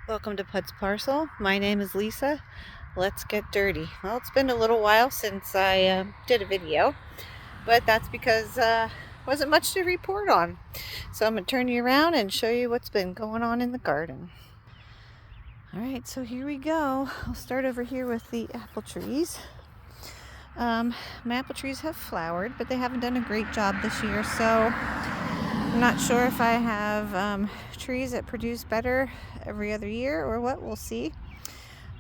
Welcome to Putz Parcel. My name is Lisa. Let's get dirty. Well, it's been a little while since I did a video, but that's because wasn't much to report on. So I'm going to turn you around and show you what's been going on in the garden. Alright, so here we go. I'll start over here with the apple trees. My apple trees have flowered, but they haven't done a great job this year, so I'm not sure if I have trees that produce better every other year or what. We'll see.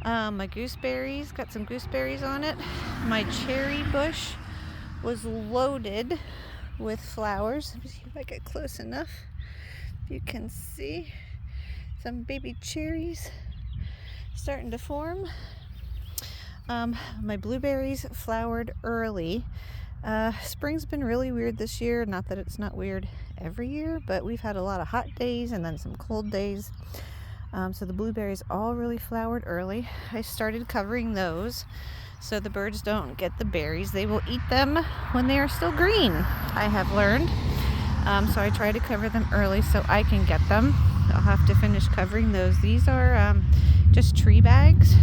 My gooseberries, got some gooseberries on it. My cherry bush was loaded with flowers. Let me see if I get close enough. You can see some baby cherries starting to form. My blueberries flowered early. Spring's been really weird this year. Not that it's not weird every year, but we've had a lot of hot days and then some cold days. So the blueberries all really flowered early. I started covering those so the birds don't get the berries. They will eat them when they are still green, I have learned. So I try to cover them early so I can get them. I'll have to finish covering those. These are just tree bags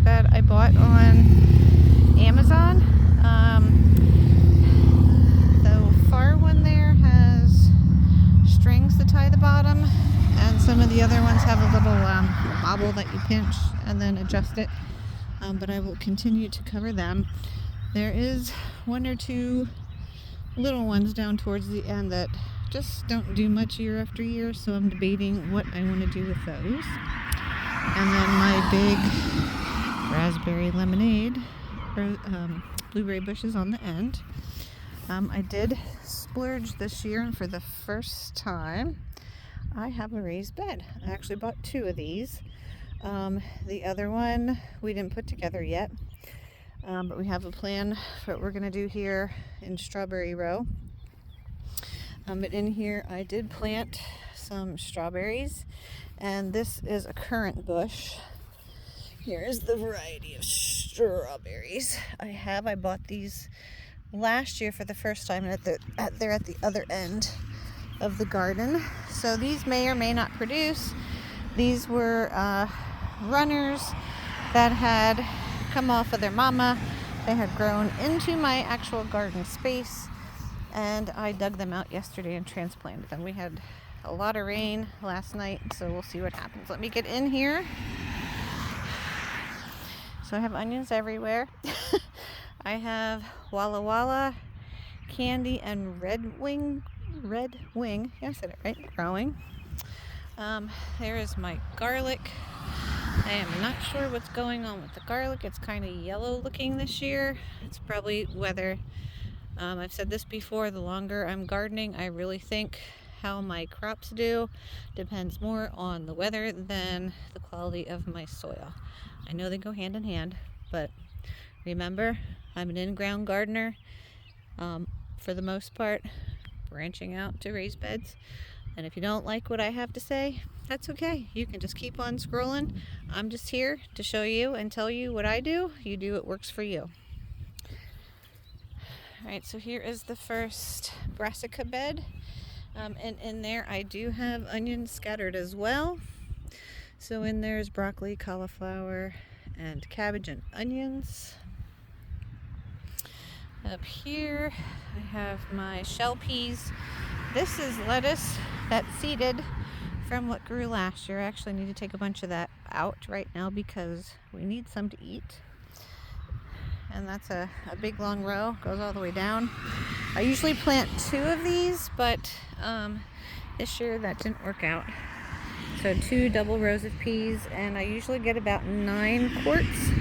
that I bought on Amazon. The far one there has strings to tie the bottom, and some of the other ones have a little bobble that you pinch and then adjust it. But I will continue to cover them. There is one or two little ones down towards the end that just don't do much year after year, so I'm debating what I want to do with those. And then my big raspberry lemonade or blueberry bushes on the end. I did splurge this year, and for the first time I have a raised bed. I actually bought two of these. The other one we didn't put together yet, but we have a plan for what we're going to do here in Strawberry Row. But in here I did plant some strawberries, and this is a currant bush. Here is the variety of strawberries I bought these last year for the first time, and they're at the other end of the garden. So these may or may not produce. These were runners that had come off of their mama. They had grown into my actual garden space, and I dug them out yesterday and transplanted them. We had a lot of rain last night, so we'll see what happens. Let me get in here. So I have onions everywhere. I have Walla Walla, candy, and red wing. Yeah, I said it right. Growing. There is my garlic. I am not sure what's going on with the garlic. It's kind of yellow looking this year. It's probably weather. I've said this before, the longer I'm gardening, I really think how my crops do depends more on the weather than the quality of my soil. I know they go hand in hand, but remember, I'm an in-ground gardener for the most part, branching out to raised beds. And if you don't like what I have to say, that's okay. You can just keep on scrolling. I'm just here to show you and tell you what I do. You do what works for you. Alright, so here is the first brassica bed. And in there I do have onions scattered as well. So in there's broccoli, cauliflower, and cabbage and onions. Up here I have my shell peas. This is lettuce that's seeded from what grew last year. I actually need to take a bunch of that out right now because we need some to eat. And that's a big long row, goes all the way down. I usually plant two of these, but this year that didn't work out. So 2 double rows of peas, and I usually get about 9 quarts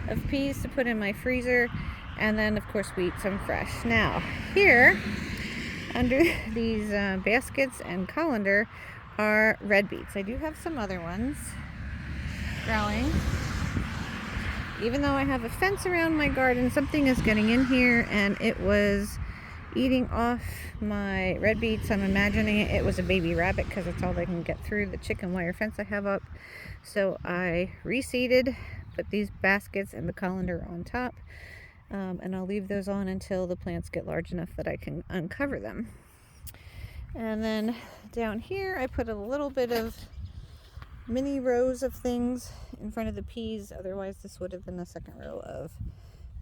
of peas to put in my freezer, and then of course we eat some fresh. Now here under these baskets and colander are red beets. I do have some other ones growing. Even though I have a fence around my garden, something is getting in here, and it was eating off my red beets. I'm imagining it was a baby rabbit because that's all they can get through the chicken wire fence I have up. So I reseeded, put these baskets and the colander on top, and I'll leave those on until the plants get large enough that I can uncover them. And then down here I put a little bit of mini rows of things in front of the peas. Otherwise, this would have been the second row of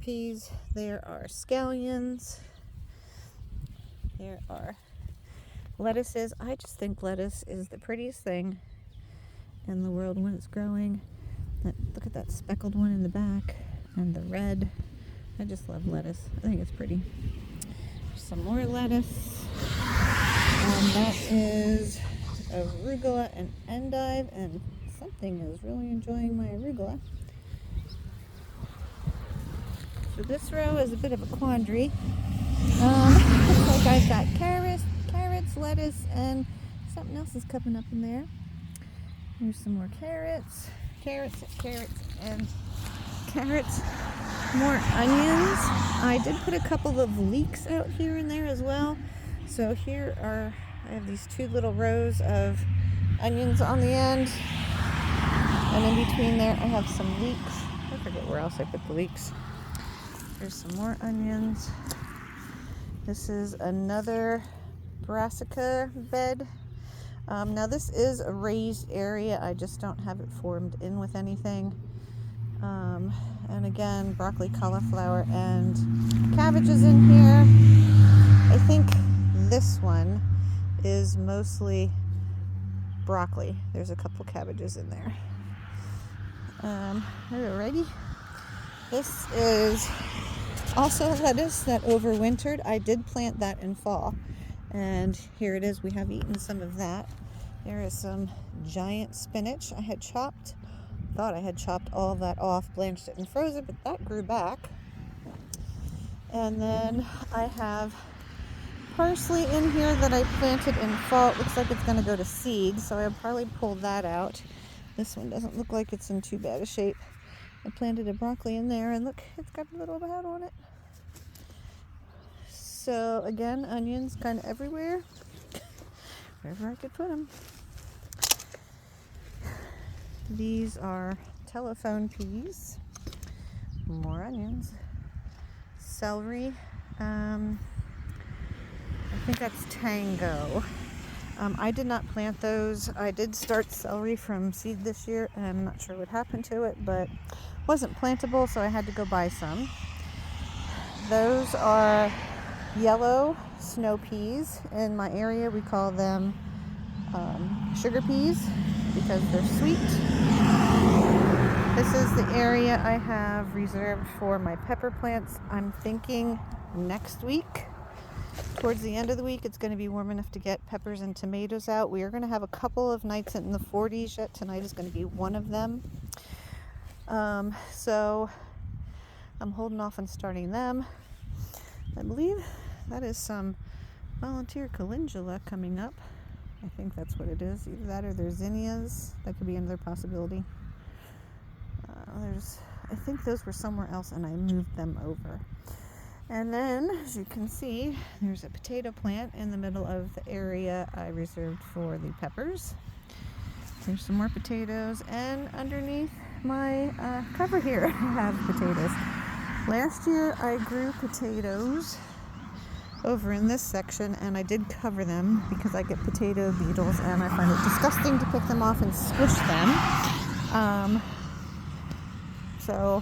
peas. There are scallions. There are lettuces. I just think lettuce is the prettiest thing in the world when it's growing. Look at that speckled one in the back and the red. I just love lettuce. I think it's pretty. Some more lettuce. That is arugula and endive, and something is really enjoying my arugula. So this row is a bit of a quandary. Looks like I've got carrots, lettuce, and something else is coming up in there. Here's some more carrots, and carrots. More onions. I did put a couple of leeks out here and there as well. So I have these 2 little rows of onions on the end. And in between there, I have some leeks. I forget where else I put the leeks. There's some more onions. This is another brassica bed. Now this is a raised area. I just don't have it formed in with anything. And again, broccoli, cauliflower, and cabbages in here. I think this one is mostly broccoli. There's a couple cabbages in there. Alrighty. This is also lettuce that overwintered. I did plant that in fall. And here it is. We have eaten some of that. There is some giant spinach I had chopped. Thought I had chopped all of that off, blanched it and froze it, but that grew back. And then I have parsley in here that I planted in fall. It looks like it's going to go to seed, so I'll probably pull that out. This one doesn't look like it's in too bad a shape. I planted a broccoli in there, and look, it's got a little bud on it. So again, onions kind of everywhere, wherever I could put them. These are telephone peas, more onions, celery, I think that's tango. I did not plant those. I did start celery from seed this year, and I'm not sure what happened to it, but wasn't plantable, so I had to go buy some. Those are yellow snow peas. In my area, we call them sugar peas because they're sweet. This is the area I have reserved for my pepper plants. I'm thinking next week, towards the end of the week, it's going to be warm enough to get peppers and tomatoes out. We are going to have a couple of nights in the 40s yet. Tonight is going to be one of them. So I'm holding off on starting them. I believe that is some volunteer calendula coming up. I think that's what it is. Either that or there's zinnias. That could be another possibility. I think those were somewhere else and I moved them over. And then, as you can see, there's a potato plant in the middle of the area I reserved for the peppers. There's some more potatoes, and underneath my cover here I have potatoes. Last year I grew potatoes over in this section, and I did cover them because I get potato beetles and I find it disgusting to pick them off and squish them. So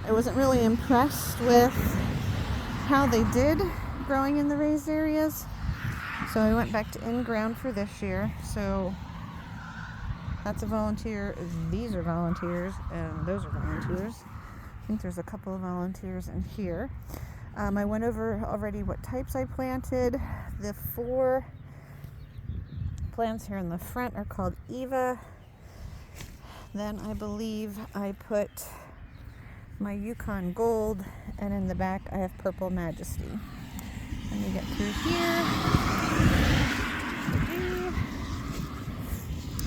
I wasn't really impressed with how they did growing in the raised areas. So I went back to in-ground for this year. So that's a volunteer. These are volunteers, and those are volunteers. I think there's a couple of volunteers in here. I went over already what types I planted. The 4 plants here in the front are called Eva. Then I believe I put my Yukon Gold, and in the back I have Purple Majesty. Let me get through here.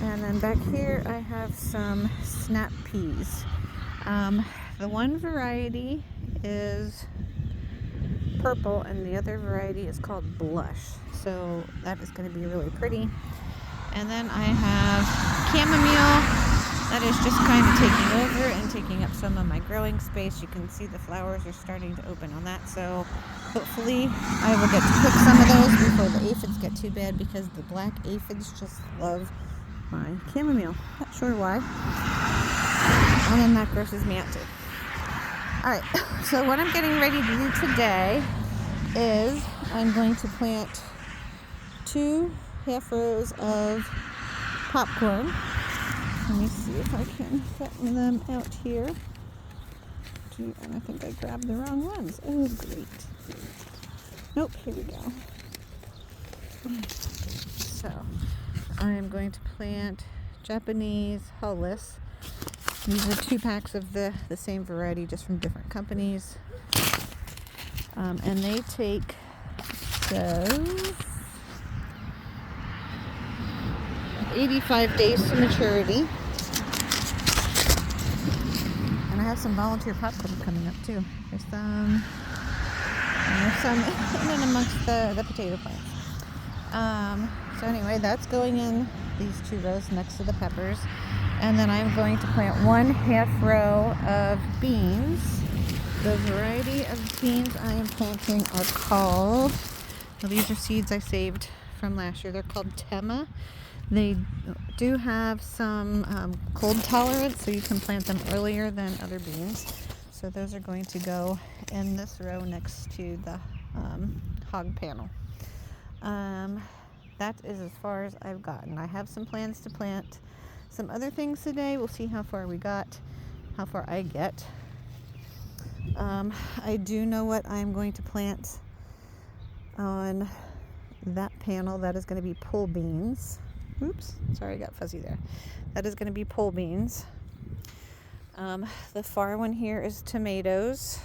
And then back here I have some snap peas. The one variety is purple and the other variety is called Blush. So that is going to be really pretty. And then I have chamomile. That is just kind of taking over and taking up some of my growing space. You can see the flowers are starting to open on that. So hopefully I will get to pick some of those before the aphids get too bad, because the black aphids just love my chamomile. Not sure why. And then that grosses me out too. Alright, so what I'm getting ready to do today is I'm going to plant 2 half rows of popcorn. Let me see if I can fatten them out here. And I think I grabbed the wrong ones. Oh, great. Nope, here we go. So, I am going to plant Japanese Hollis. These are 2 packs of the same variety, just from different companies. And they take, so, 85 days to maturity. And I have some volunteer popcorn coming up too. There's some in and amongst the potato plants. So anyway, that's going in these 2 rows next to the peppers. And then I'm going to plant 1 half row of beans. The variety of beans I am planting are called, well, these are seeds I saved from last year. They're called Tema. They do have some cold tolerance, so you can plant them earlier than other beans. So those are going to go in this row next to the hog panel. That is as far as I've gotten. I have some plans to plant some other things today. We'll see how far I get. I do know what I'm going to plant on that panel. That is going to be pole beans. Oops, sorry, I got fuzzy there. That is going to be pole beans. The far one here is tomatoes.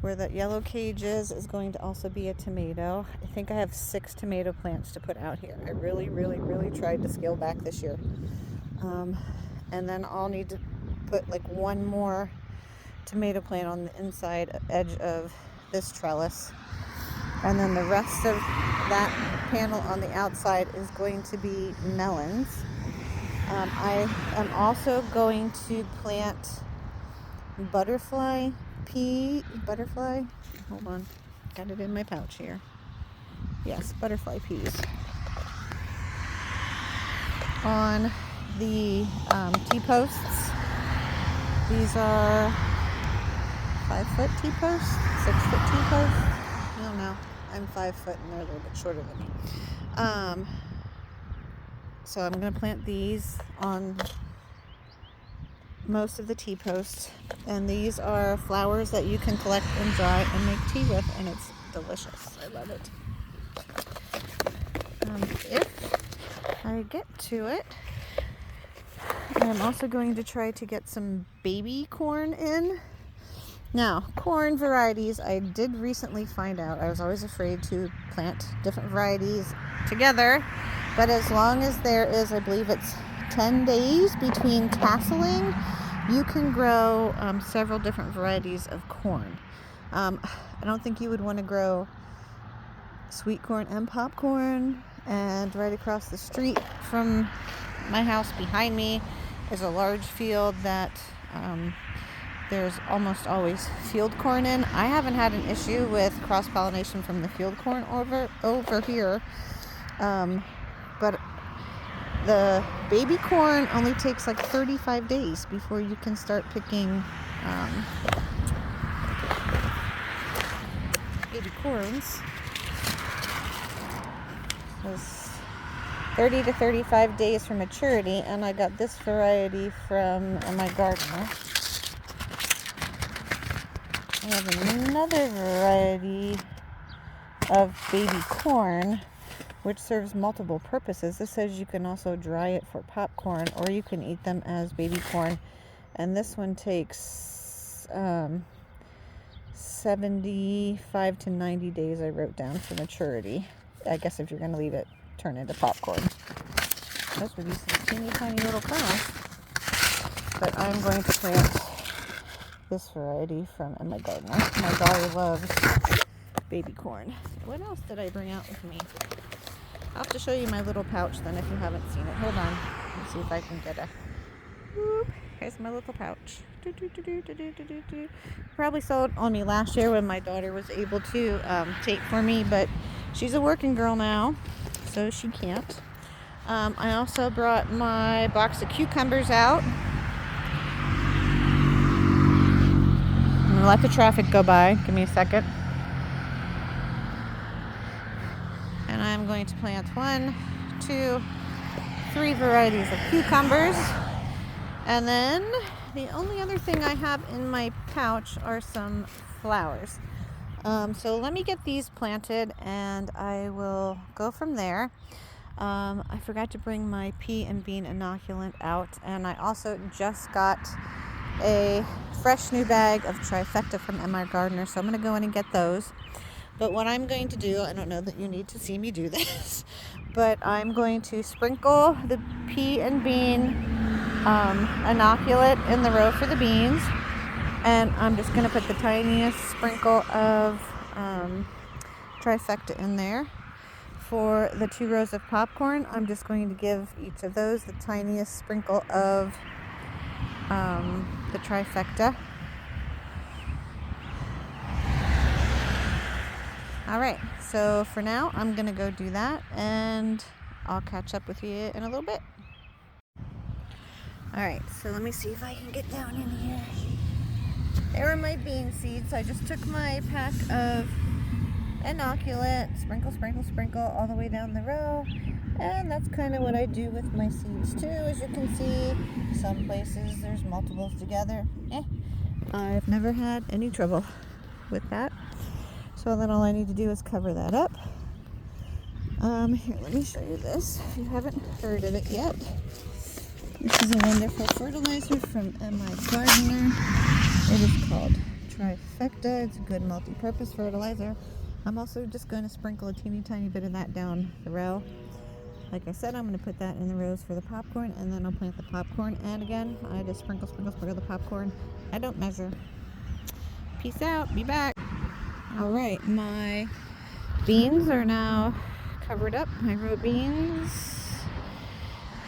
Where that yellow cage is going to also be a tomato. I think I have 6 tomato plants to put out here. I really tried to scale back this year. And then I'll need to put like 1 more tomato plant on the inside edge of this trellis. And then the rest of that panel on the outside is going to be melons. I am also going to plant butterfly. Hold on, got it in my pouch here. Yes, butterfly peas on the T-posts. These are 5-foot T-posts, 6-foot T-posts. I don't know. I'm 5 foot and they're a little bit shorter than me. So I'm going to plant these on most of the T-posts, and these are flowers that you can collect and dry and make tea with, and it's delicious. I love it. If I get to it, I'm also going to try to get some baby corn in. Now, corn varieties, I did recently find out, I was always afraid to plant different varieties together, but as long as there is, I believe it's 10 days between tasseling, you can grow several different varieties of corn. I don't think you would want to grow sweet corn and popcorn. And right across the street from my house behind me is a large field that there's almost always field corn in. I haven't had an issue with cross-pollination from the field corn over here, but the baby corn only takes like 35 days before you can start picking baby corns. It's 30 to 35 days for maturity, and I got this variety from my gardener. I have another variety of baby corn which serves multiple purposes. This says you can also dry it for popcorn, or you can eat them as baby corn. And this one takes 75 to 90 days, I wrote down, for maturity. I guess if you're going to leave it, turn into popcorn. Those would be some teeny tiny little kernels. But I'm going to plant this variety from my gardener. My daughter loves baby corn. What else did I bring out with me? I'll have to show you my little pouch then if you haven't seen it. Hold on. Let's see if I can get a... Whoop. Here's my little pouch. Probably sold on me last year when my daughter was able to take for me, but she's a working girl now, so she can't. I also brought my box of cucumbers out. I'm gonna let the traffic go by. Give me a second. And I'm going to plant 1, 2, 3 varieties of cucumbers. And then the only other thing I have in my pouch are some flowers. So let me get these planted and I will go from there. I forgot to bring my pea and bean inoculant out, and I also just got a fresh new bag of trifecta from MR Gardener, so I'm going to go in and get those. But what I'm going to do, I don't know that you need to see me do this, but I'm going to sprinkle the pea and bean inoculant in the row for the beans, and I'm just going to put the tiniest sprinkle of trifecta in there. For the 2 rows of popcorn, I'm just going to give each of those the tiniest sprinkle of the trifecta. Alright, so for now, I'm going to go do that, and I'll catch up with you in a little bit. Alright, so let me see if I can get down in here. There are my bean seeds. I just took my pack of inoculant, sprinkle all the way down the row, and that's kind of what I do with my seeds too. As you can see, some places there's multiples together. I've never had any trouble with that. So then all I need to do is cover that up. Here, let me show you this if you haven't heard of it yet. This is a wonderful fertilizer from MI Gardener. It is called Trifecta. It's a good multi-purpose fertilizer. I'm also just going to sprinkle a teeny tiny bit of that down the row. Like I said, I'm going to put that in the rows for the popcorn, and then I'll plant the popcorn. And again, I just sprinkle the popcorn. I don't measure. Peace out. Be back. All right, my beans are now covered up. My row beans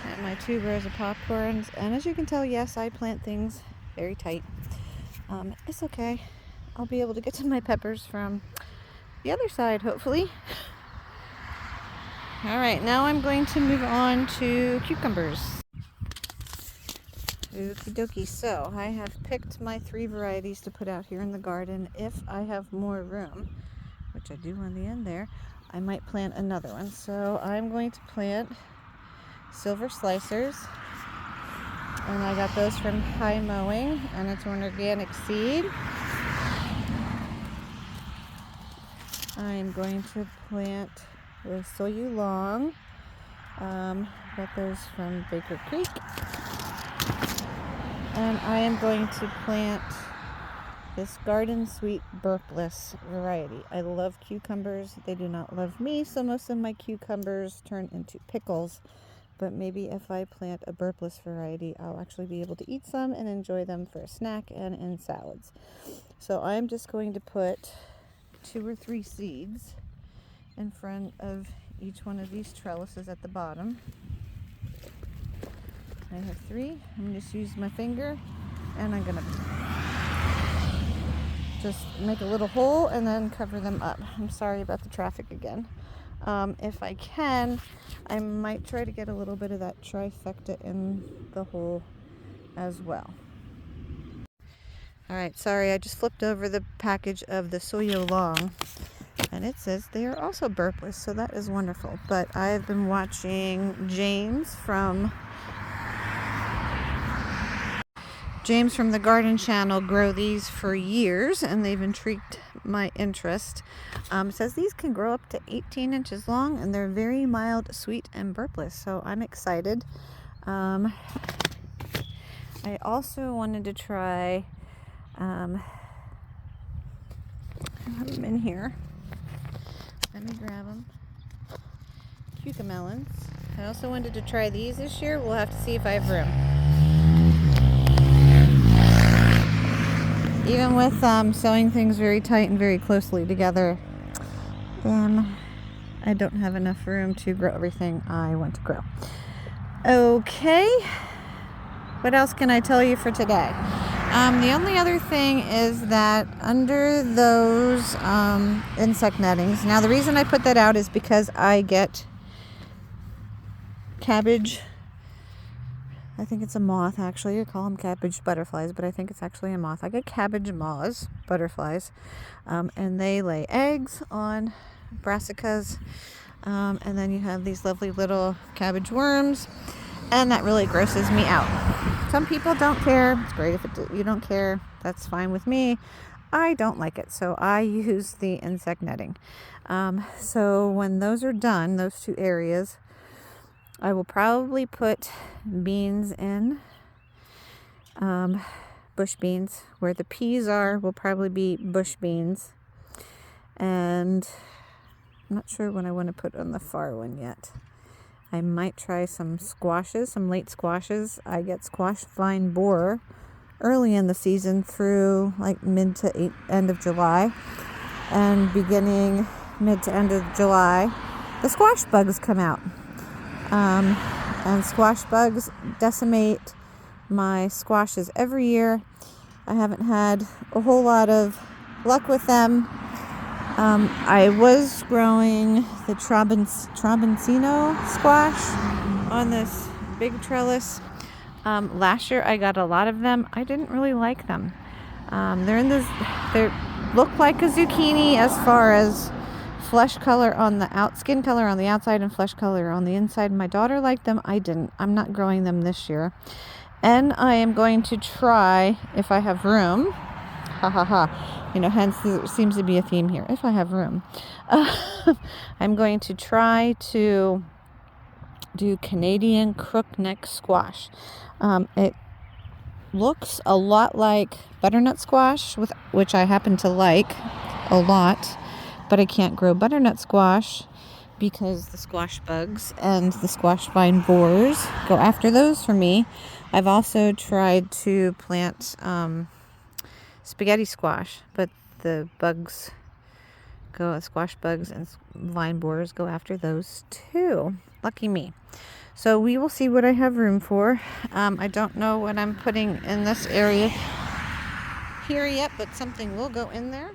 and my 2 rows of popcorns. And as you can tell, yes, I plant things very tight. It's okay. I'll be able to get to my peppers from the other side, hopefully. All right, now I'm going to move on to cucumbers. Okie dokie. So I have picked my 3 varieties to put out here in the garden. If I have more room, which I do on the end there, I might plant another one. So I'm going to plant silver slicers, and I got those from High Mowing, and it's an organic seed. I'm going to plant the Soyu Long. Got those from Baker Creek. And I am going to plant this Garden Sweet Burpless variety. I love cucumbers. They do not love me, so most of my cucumbers turn into pickles. But maybe if I plant a burpless variety, I'll actually be able to eat some and enjoy them for a snack and in salads. So I'm just going to put 2 or 3 seeds in front of each one of these trellises at the bottom. I have 3. I'm going to just use my finger, and I'm going to just make a little hole and then cover them up. I'm sorry about the traffic again. If I can, I might try to get a little bit of that trifecta in the hole as well. Alright, sorry, I just flipped over the package of the Soyu Long, and it says they are also burpless, so that is wonderful. But I've been watching James from the Garden Channel grow these for years, and they've intrigued my interest. It says these can grow up to 18 inches long, and they're very mild, sweet, and burpless, so I'm excited. I also wanted to try, I have them in here. Let me grab them. Cucamelons. I also wanted to try these this year. We'll have to see if I have room. Even with sewing things very tight and very closely together, I don't have enough room to grow everything I want to grow. Okay, what else can I tell you for today? The only other thing is that under those insect nettings, now the reason I put that out is because I get cabbage. I think it's a moth, actually. I call them cabbage butterflies, but I think it's actually a moth. I get cabbage moths, butterflies, and they lay eggs on brassicas. And then you have these lovely little cabbage worms, and that really grosses me out. Some people don't care. It's great if you don't care. That's fine with me. I don't like it, so I use the insect netting. So when those are done, those two areas, I will probably put beans in, bush beans. Where the peas are will probably be bush beans. And I'm not sure what I want to put on the far one yet. I might try some squashes, some late squashes. I get squash vine borer early in the season through like mid to end of July. And beginning mid to end of July, the squash bugs come out. And squash bugs decimate my squashes every year. I haven't had a whole lot of luck with them. I was growing the Tromboncino squash on this big trellis. Last year I got a lot of them. I didn't really like them. They look like a zucchini as far as flesh color on the skin color on the outside and flesh color on the inside. My daughter liked them. I didn't. I'm not growing them this year. And I am going to try, if I have room, hence there seems to be a theme here. If I have room, I'm going to try to do Canadian crookneck squash. It looks a lot like butternut squash, which I happen to like a lot, but I can't grow butternut squash because the squash bugs and the squash vine borers go after those for me. I've also tried to plant spaghetti squash, but the squash bugs and vine borers go after those too. Lucky me. So we will see what I have room for. I don't know what I'm putting in this area here yet, but something will go in there.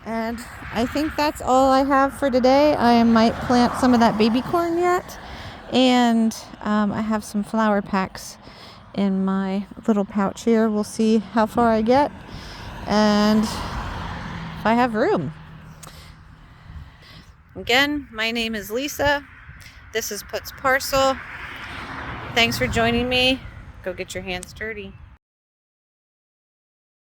And I think that's all I have for today. I might plant some of that baby corn yet. And I have some flower packs in my little pouch here. We'll see how far I get and if I have room. Again, my name is Lisa. This is Puts Parcel. Thanks for joining me. Go get your hands dirty.